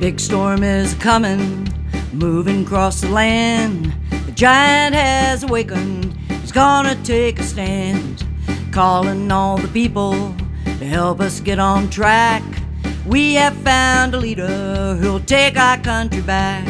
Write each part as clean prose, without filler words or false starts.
Big storm is coming, moving across the land. The giant has awakened, he's gonna take a stand. Calling all the people to help us get on track. We have found a leader who'll take our country back.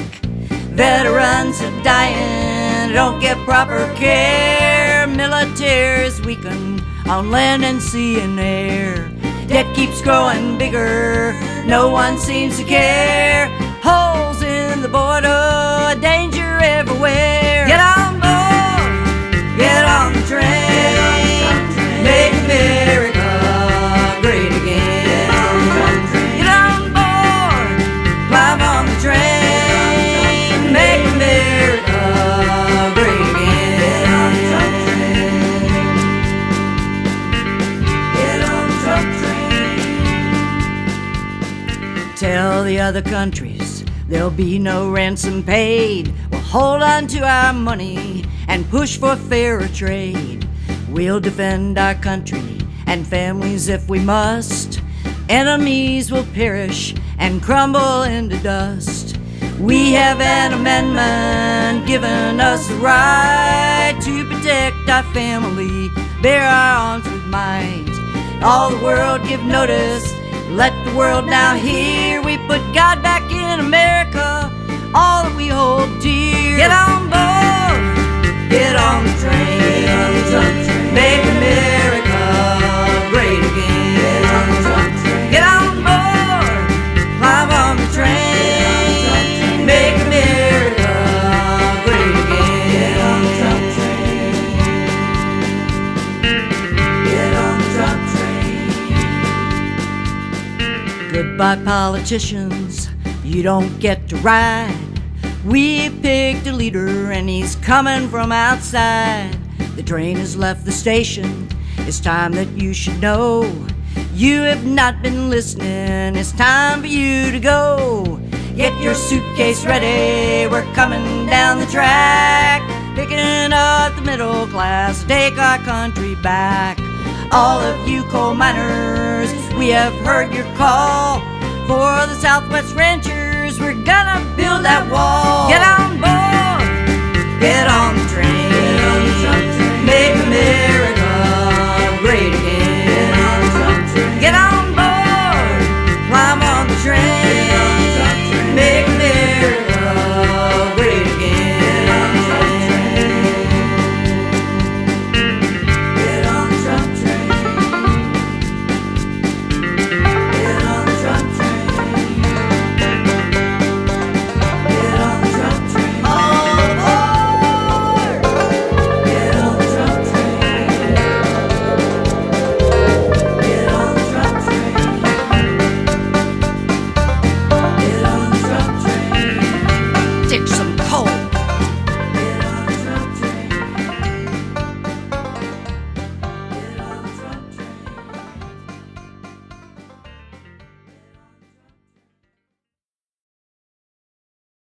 Veterans are dying, don't get proper care. Military is weakened on land and sea and air. Debt keeps growing bigger, no one seems to care. Holes in the border, danger everywhere. Get on board, get on the train, make America great again. Get on board, climb on the train, make America great again. Get on the truck train. Tell the other countries there'll be no ransom paid. We'll hold on to our money and push for fairer trade. We'll defend our country and families if we must. Enemies will perish and crumble into dust. We have an amendment giving us the right to protect our family, bear our arms with might. All the world give notice, let the world now hear. We put God back in America, all that we hold dear. Get on board, get on the train, make America great again. Get on board, climb on the train, make America great again. Get on the truck train. Goodbye politicians, you don't get to ride. We picked a leader and he's coming from outside. The train has left the station, it's time that you should know. You have not been listening, it's time for you to go. Get your suitcase ready, we're coming down the track. Picking up the middle class, take our country back. All of you coal miners, we have heard your call. For the Southwest ranchers, we're gonna build that wall.